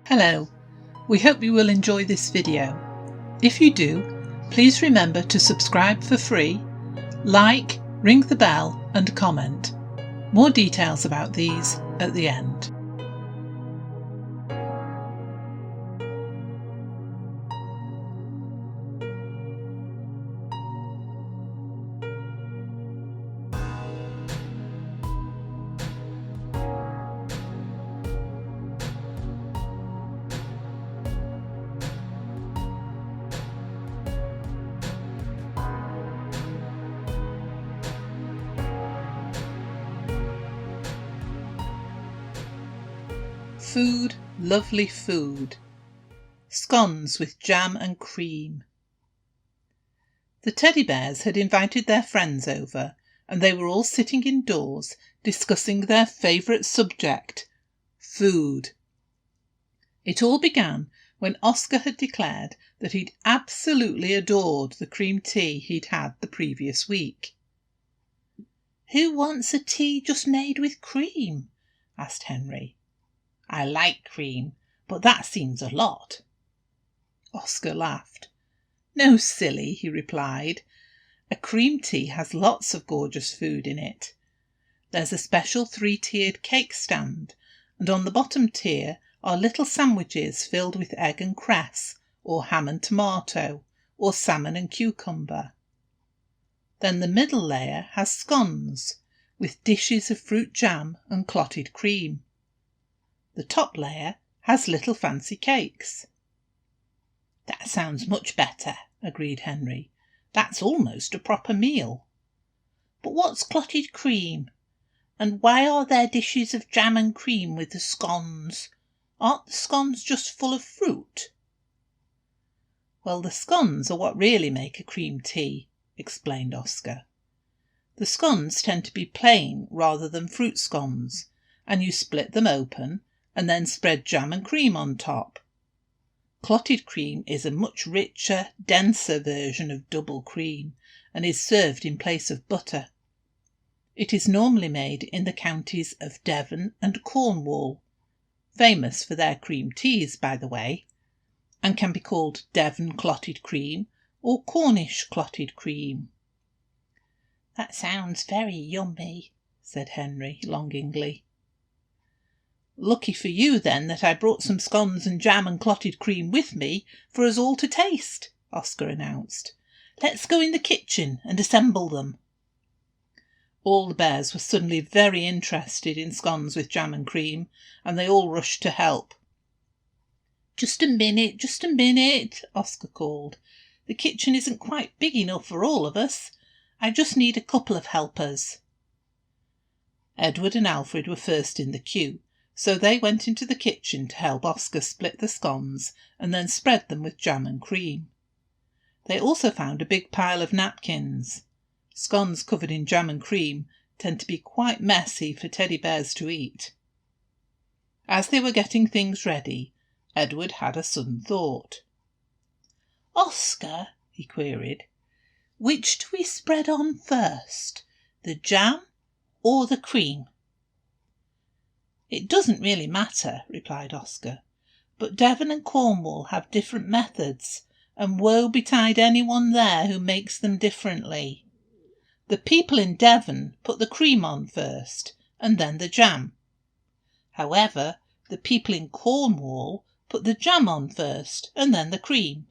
Hello, we hope you will enjoy this video. If you do, please remember to subscribe for free, like, ring the bell and comment. More details about these at the end. Food, lovely food. Scones with jam and cream. The teddy bears had invited their friends over, and they were all sitting indoors discussing their favourite subject, food. It all began when Oscar had declared that he'd absolutely adored the cream tea he'd had the previous week. "Who wants a tea just made with cream?" asked Henry. "I like cream, but that seems a lot." Oscar laughed. "No, silly," he replied. "A cream tea has lots of gorgeous food in it. There's a special 3-tiered cake stand, and on the bottom tier are little sandwiches filled with egg and cress, or ham and tomato, or salmon and cucumber. Then the middle layer has scones, with dishes of fruit jam and clotted cream. The top layer has little fancy cakes." "That sounds much better," agreed Henry. "That's almost a proper meal. But what's clotted cream? And why are there dishes of jam and cream with the scones? Aren't the scones just full of fruit?" "Well, the scones are what really make a cream tea," explained Oscar. "The scones tend to be plain rather than fruit scones, and you split them open and then spread jam and cream on top. Clotted cream is a much richer, denser version of double cream and is served in place of butter. It is normally made in the counties of Devon and Cornwall, famous for their cream teas, by the way, and can be called Devon clotted cream or Cornish clotted cream." "That sounds very yummy," said Henry longingly. "Lucky for you, then, that I brought some scones and jam and clotted cream with me for us all to taste," Oscar announced. "Let's go in the kitchen and assemble them." All the bears were suddenly very interested in scones with jam and cream, and they all rushed to help. Just a minute," Oscar called. "The kitchen isn't quite big enough for all of us. I just need a couple of helpers." Edward and Alfred were first in the queue, so they went into the kitchen to help Oscar split the scones and then spread them with jam and cream. They also found a big pile of napkins. Scones covered in jam and cream tend to be quite messy for teddy bears to eat. As they were getting things ready, Edward had a sudden thought. "Oscar," he queried, "which do we spread on first, the jam or the cream?" "It doesn't really matter," replied Oscar, "but Devon and Cornwall have different methods, and woe betide anyone there who makes them differently. The people in Devon put the cream on first, and then the jam. However, the people in Cornwall put the jam on first, and then the cream.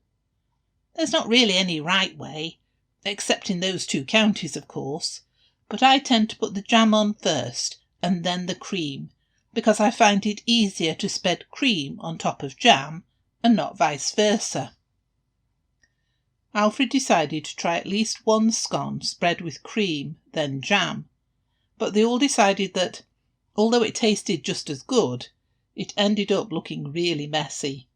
There's not really any right way, except in those 2 counties, of course, but I tend to put the jam on first, and then the cream, because I find it easier to spread cream on top of jam and not vice versa." Alfred decided to try at least one scone spread with cream, then jam, but they all decided that, although it tasted just as good, it ended up looking really messy.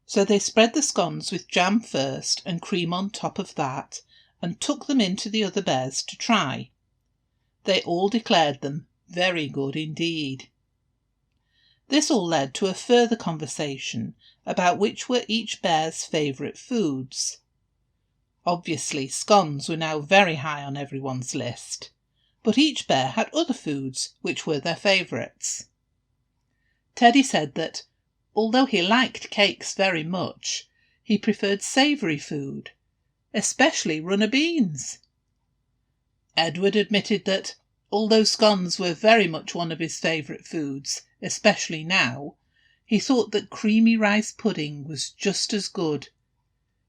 So they spread the scones with jam first and cream on top of that, and took them into the other bears to try. They all declared them very good indeed. This all led to a further conversation about which were each bear's favourite foods. Obviously, scones were now very high on everyone's list, but each bear had other foods which were their favourites. Teddy said that although he liked cakes very much, he preferred savoury food, especially runner beans. Edward admitted that, although scones were very much one of his favourite foods, especially now, he thought that creamy rice pudding was just as good,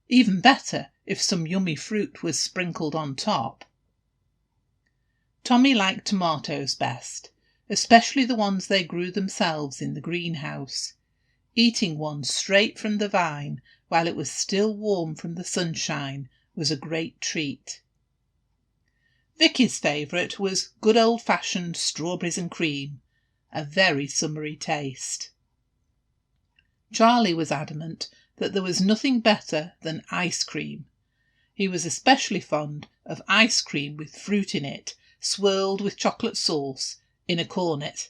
even better if some yummy fruit was sprinkled on top. Tommy liked tomatoes best, especially the ones they grew themselves in the greenhouse. Eating one straight from the vine while it was still warm from the sunshine was a great treat. Vicky's favourite was good old-fashioned strawberries and cream, a very summery taste. Charlie was adamant that there was nothing better than ice cream. He was especially fond of ice cream with fruit in it, swirled with chocolate sauce, in a cornet.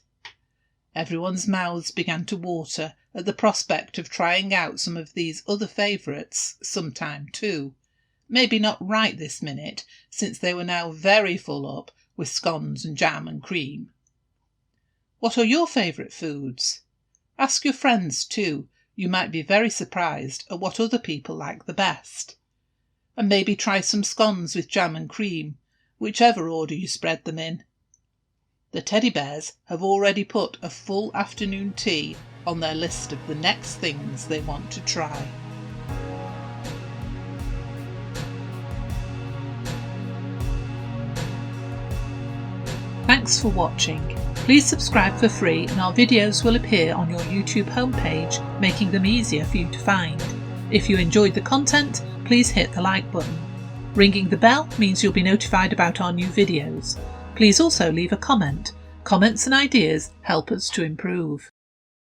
Everyone's mouths began to water at the prospect of trying out some of these other favourites some time too. Maybe not right this minute, since they were now very full up with scones and jam and cream. What are your favourite foods? Ask your friends too. You might be very surprised at what other people like the best. And maybe try some scones with jam and cream, whichever order you spread them in. The teddy bears have already put a full afternoon tea on their list of the next things they want to try. Thanks for watching. Please subscribe for free and our videos will appear on your YouTube homepage, making them easier for you to find. If you enjoyed the content, please hit the like button. Ringing the bell means you'll be notified about our new videos. Please also leave a comment. Comments and ideas help us to improve.